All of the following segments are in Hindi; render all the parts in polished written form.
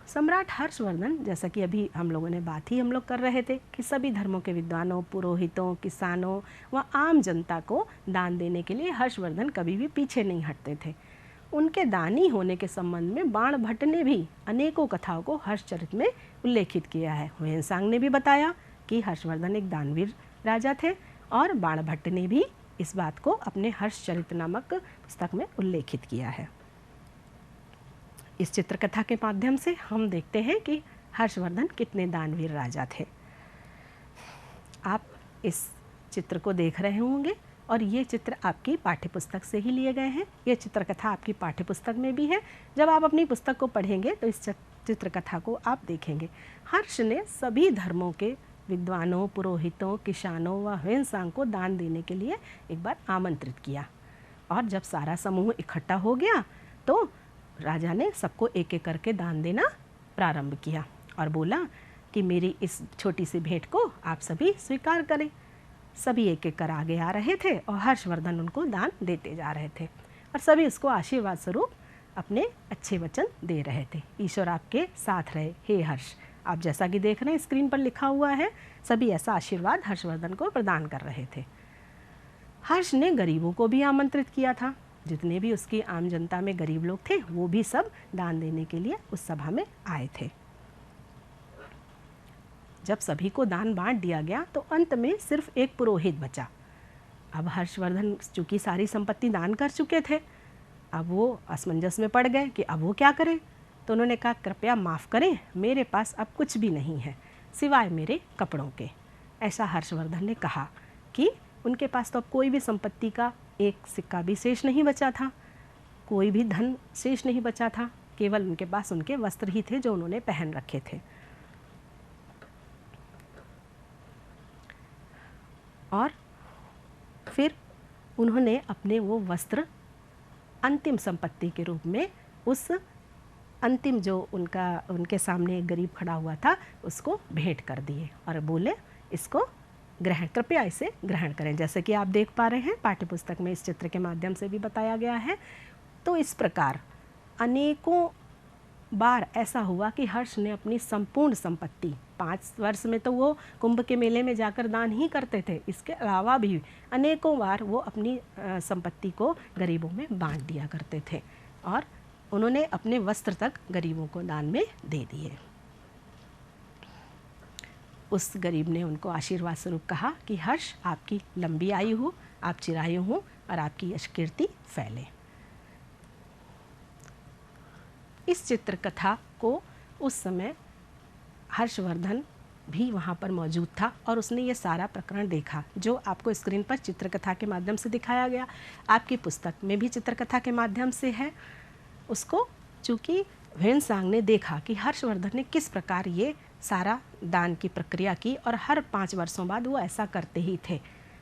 सम्राट हर्षवर्धन, जैसा कि अभी हम लोगों ने बात ही हम लोग कर रहे थे कि सभी धर्मों के विद्वानों, पुरोहितों, किसानों व आम जनता को दान देने के लिए हर्षवर्धन कभी भी पीछे नहीं हटते थे। उनके दानी होने के संबंध में बाणभट्ट ने भी अनेकों कथाओं को हर्षचरित में उल्लेखित किया है। ह्वेनसांग ने भी बताया कि हर्षवर्धन एक दानवीर राजा थे और बाणभट्ट ने भी इस बात को अपने हर्षचरित नामक पुस्तक में उल्लेखित किया है। इस चित्रकथा के माध्यम से हम देखते हैं कि हर्षवर्धन कितने दानवीर राजा थे। आप इस चित्र को देख रहे होंगे और ये चित्र आपकी पाठ्यपुस्तक से ही लिए गए हैं। ये चित्रकथा आपकी पाठ्यपुस्तक में भी है। जब आप अपनी पुस्तक को पढ़ेंगे तो इस चित्रकथा को आप देखेंगे। हर्ष ने सभी धर्मों के विद्वानों, पुरोहितों, किसानों व ह्वेनसांग को दान देने के लिए एक बार आमंत्रित किया और जब सारा समूह इकट्ठा हो गया तो राजा ने सबको एक एक करके दान देना प्रारंभ किया और बोला कि मेरी इस छोटी सी भेंट को आप सभी स्वीकार करें। सभी एक एक कर आगे आ रहे थे और हर्षवर्धन उनको दान देते जा रहे थे और सभी उसको आशीर्वाद स्वरूप अपने अच्छे वचन दे रहे थे। ईश्वर आपके साथ रहे हे हर्ष। आप जैसा कि देख रहे हैं स्क्रीन पर लिखा हुआ है, सभी ऐसा आशीर्वाद हर्षवर्धन को प्रदान कर रहे थे। हर्ष ने गरीबों को भी आमंत्रित किया था। जितने भी उसकी आम जनता में गरीब लोग थे वो भी सब दान देने के लिए उस सभा में आए थे। जब सभी को दान बांट दिया गया तो अंत में सिर्फ एक पुरोहित बचा। अब हर्षवर्धन चूंकि सारी संपत्ति दान कर चुके थे, अब वो असमंजस में पड़ गए कि अब वो क्या करें। तो उन्होंने कहा कृपया माफ़ करें, मेरे पास अब कुछ भी नहीं है सिवाय मेरे कपड़ों के। ऐसा हर्षवर्धन ने कहा कि उनके पास तो अब कोई भी संपत्ति का एक सिक्का भी शेष नहीं बचा था, कोई भी धन शेष नहीं बचा था, केवल उनके पास उनके वस्त्र ही थे जो उन्होंने पहन रखे थे। और फिर उन्होंने अपने वो वस्त्र अंतिम संपत्ति के रूप में उस अंतिम जो उनके सामने एक गरीब खड़ा हुआ था उसको भेंट कर दिए और बोले इसको ग्रहण, कृपया इसे ग्रहण करें। जैसे कि आप देख पा रहे हैं पाठ्यपुस्तक में इस चित्र के माध्यम से भी बताया गया है। तो इस प्रकार अनेकों बार ऐसा हुआ कि हर्ष ने अपनी संपूर्ण संपत्ति, 5 वर्ष में तो वो कुंभ के मेले में जाकर दान ही करते थे, इसके अलावा भी अनेकों बार वो अपनी संपत्ति को गरीबों में बांट दिया करते थे और उन्होंने अपने वस्त्र तक गरीबों को दान में दे दिए। उस गरीब ने उनको आशीर्वाद स्वरूप कहा कि हर्ष आपकी लंबी आयु हो, आप चिरायु हो और आपकी यश कीर्ति फैले। इस चित्रकथा को उस समय हर्षवर्धन भी वहाँ पर मौजूद था और उसने ये सारा प्रकरण देखा जो आपको स्क्रीन पर चित्रकथा के माध्यम से दिखाया गया। आपकी पुस्तक में भी चित्रकथा के माध्यम से है। उसको चूँकि ह्वेनसांग ने देखा कि हर्षवर्धन ने किस प्रकार ये सारा दान की प्रक्रिया की और हर 5 वर्षों बाद वो ऐसा करते ही थे,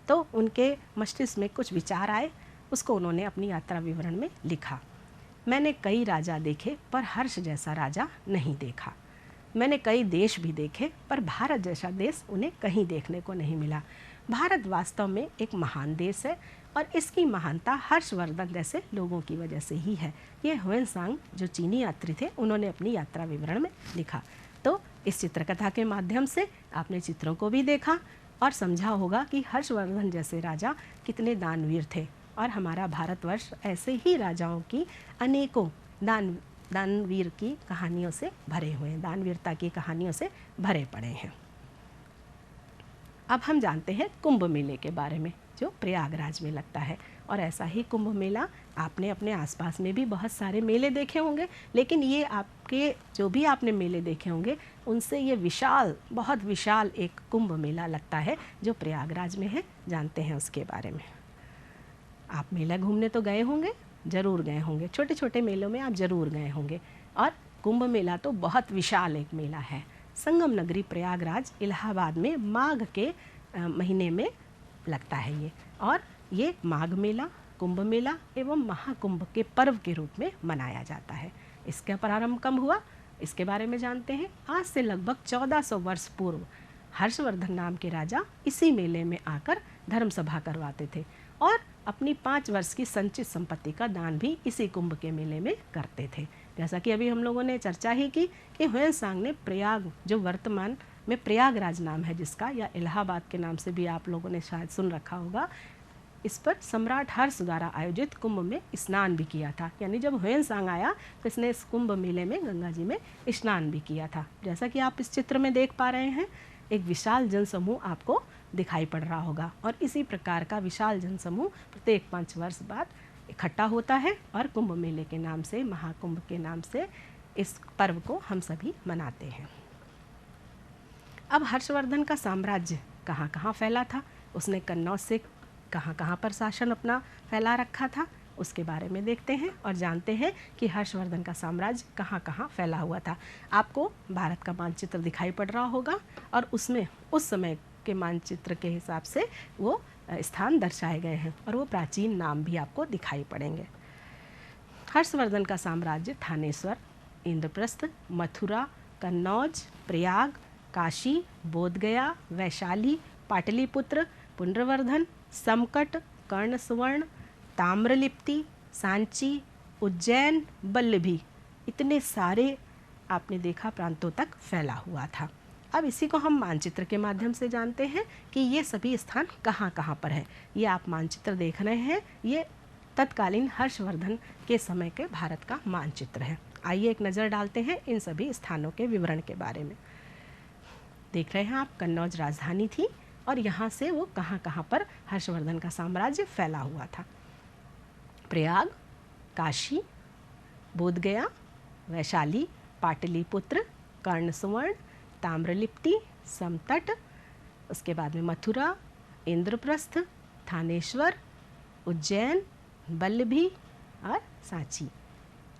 तो उनके मस्तिष्क में कुछ विचार आए। उसको उन्होंने अपनी यात्रा विवरण में लिखा। मैंने कई राजा देखे पर हर्ष जैसा राजा नहीं देखा। मैंने कई देश भी देखे पर भारत जैसा देश उन्हें कहीं देखने को नहीं मिला। भारत वास्तव में एक महान देश है और इसकी महानता हर्षवर्धन जैसे लोगों की वजह से ही है। ये ह्वेनसांग जो चीनी यात्री थे उन्होंने अपनी यात्रा विवरण में लिखा। तो इस चित्रकथा के माध्यम से आपने चित्रों को भी देखा और समझा होगा कि हर्षवर्धन जैसे राजा कितने दानवीर थे और हमारा भारतवर्ष ऐसे ही राजाओं की अनेकों दानवीर की कहानियों से भरे हुए हैं, दानवीरता की कहानियों से भरे पड़े हैं। अब हम जानते हैं कुंभ मेले के बारे में जो प्रयागराज में लगता है और ऐसा ही कुंभ मेला आपने अपने आसपास में भी बहुत सारे मेले देखे होंगे, लेकिन ये आपके जो भी आपने मेले देखे होंगे उनसे ये विशाल, बहुत विशाल एक कुंभ मेला लगता है जो प्रयागराज में है। जानते हैं उसके बारे में। आप मेला घूमने तो गए होंगे, ज़रूर गए होंगे, छोटे छोटे मेलों में आप ज़रूर गए होंगे और कुंभ मेला तो बहुत विशाल एक मेला है। संगम नगरी प्रयागराज इलाहाबाद में माघ के महीने में लगता है ये, और ये माघ मेला, कुंभ मेला एवं महाकुंभ के पर्व के रूप में मनाया जाता है। इसका प्रारंभ कब हुआ इसके बारे में जानते हैं। आज से लगभग 1400 वर्ष पूर्व हर्षवर्धन नाम के राजा इसी मेले में आकर धर्म सभा करवाते थे और अपनी 5 वर्ष की संचित संपत्ति का दान भी इसी कुंभ के मेले में करते थे। जैसा कि अभी हम लोगों ने चर्चा ही की कि ह्वेनसांग ने प्रयाग, जो वर्तमान में प्रयागराज नाम है जिसका, या इलाहाबाद के नाम से भी आप लोगों ने शायद सुन रखा होगा, इस पर सम्राट हर्ष द्वारा आयोजित कुंभ में स्नान भी किया था। यानी जब ह्वेनसांग आया तो इसने इस कुंभ मेले में गंगा जी में स्नान भी किया था। जैसा कि आप इस चित्र में देख पा रहे हैं, एक विशाल जनसमूह आपको दिखाई पड़ रहा होगा, और इसी प्रकार का विशाल जनसमूह प्रत्येक 5 वर्ष बाद इकट्ठा होता है और कुंभ मेले के नाम से, महाकुंभ के नाम से इस पर्व को हम सभी मनाते हैं। अब हर्षवर्धन का साम्राज्य कहाँ कहाँ फैला था, उसने कन्नौज से कहाँ कहाँ पर शासन अपना फैला रखा था, उसके बारे में देखते हैं और जानते हैं कि हर्षवर्धन का साम्राज्य कहाँ कहाँ फैला हुआ था। आपको भारत का मानचित्र दिखाई पड़ रहा होगा और उसमें उस समय के मानचित्र के हिसाब से वो स्थान दर्शाए गए हैं और वो प्राचीन नाम भी आपको दिखाई पड़ेंगे। हर्षवर्धन का साम्राज्य थानेश्वर, इंद्रप्रस्थ, मथुरा, कन्नौज, प्रयाग, काशी, बोधगया, वैशाली, पाटलिपुत्र, पुंड्रवर्धन, समकट, कर्णसुवर्ण, ताम्रलिप्ति, सांची, उज्जैन, बल्लभी, इतने सारे आपने देखा प्रांतों तक फैला हुआ था। अब इसी को हम मानचित्र के माध्यम से जानते हैं कि ये सभी स्थान कहाँ कहाँ पर है। ये आप मानचित्र देख रहे हैं, ये तत्कालीन हर्षवर्धन के समय के भारत का मानचित्र है। आइए एक नज़र डालते हैं इन सभी स्थानों के विवरण के बारे में। देख रहे हैं आप, कन्नौज राजधानी थी और यहाँ से वो कहाँ कहाँ पर हर्षवर्धन का साम्राज्य फैला हुआ था। प्रयाग, काशी, बोधगया, वैशाली, पाटलिपुत्र, कर्णसुवर्ण, ताम्रलिप्ति, समतट, उसके बाद में मथुरा, इंद्रप्रस्थ, थानेश्वर, उज्जैन, बल्लभी और सांची।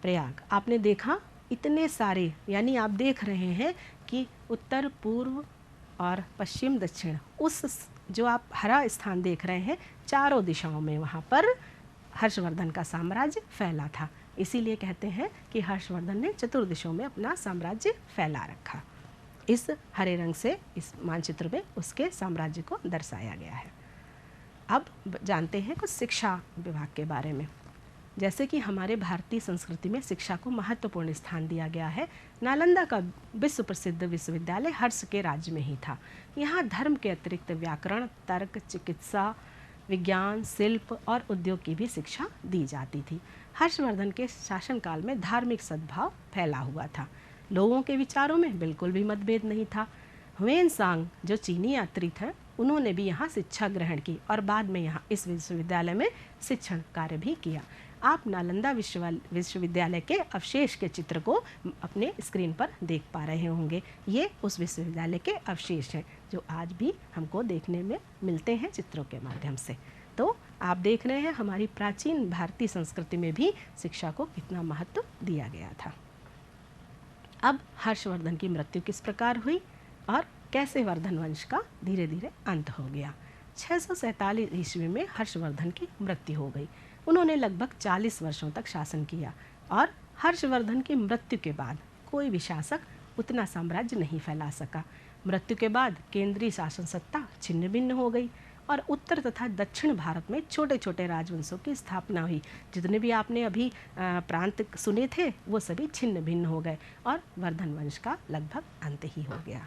प्रयाग आपने देखा, इतने सारे, यानी आप देख रहे हैं कि उत्तर, पूर्व और पश्चिम, दक्षिण, उस जो आप हरा स्थान देख रहे हैं, चारों दिशाओं में वहाँ पर हर्षवर्धन का साम्राज्य फैला था। इसीलिए कहते हैं कि हर्षवर्धन ने चतुर्दिशों में अपना साम्राज्य फैला रखा। इस हरे रंग से इस मानचित्र में उसके साम्राज्य को दर्शाया गया है। अब जानते हैं कुछ शिक्षा विभाग के बारे में। जैसे कि हमारे भारतीय संस्कृति में शिक्षा को महत्वपूर्ण स्थान दिया गया है। नालंदा का विश्व प्रसिद्ध विश्वविद्यालय हर्ष के राज्य में ही था। यहाँ धर्म के अतिरिक्त व्याकरण, तर्क, चिकित्सा, विज्ञान, शिल्प और उद्योग की भी शिक्षा दी जाती थी। हर्षवर्धन के शासनकाल में धार्मिक सद्भाव फैला हुआ था। लोगों के विचारों में बिल्कुल भी मतभेद नहीं था। ह्वेनसांग जो चीनी यात्री थे, उन्होंने भी यहाँ शिक्षा ग्रहण की और बाद में यहाँ इस विश्वविद्यालय में शिक्षण कार्य भी किया। आप नालंदा विश्वविद्यालय के अवशेष के चित्र को अपने स्क्रीन पर देख पा रहे होंगे। ये उस विश्वविद्यालय के अवशेष हैं जो आज भी हमको देखने में मिलते हैं चित्रों के माध्यम से। तो आप देख रहे हैं हमारी प्राचीन भारतीय संस्कृति में भी शिक्षा को कितना महत्व दिया गया था। अब हर्षवर्धन की मृत्यु किस प्रकार हुई और कैसे वर्धन वंश का धीरे धीरे अंत हो गया। 647 ईस्वी में हर्षवर्धन की मृत्यु हो गई। उन्होंने लगभग 40 वर्षों तक शासन किया और हर्षवर्धन की मृत्यु के बाद कोई भी शासक उतना साम्राज्य नहीं फैला सका। मृत्यु के बाद केंद्रीय शासन सत्ता छिन्न भिन्न हो गई और उत्तर तथा दक्षिण भारत में छोटे छोटे राजवंशों की स्थापना हुई। जितने भी आपने अभी प्रांत सुने थे वो सभी छिन्न भिन्न हो गए और वर्धन वंश का लगभग अंत ही हो गया।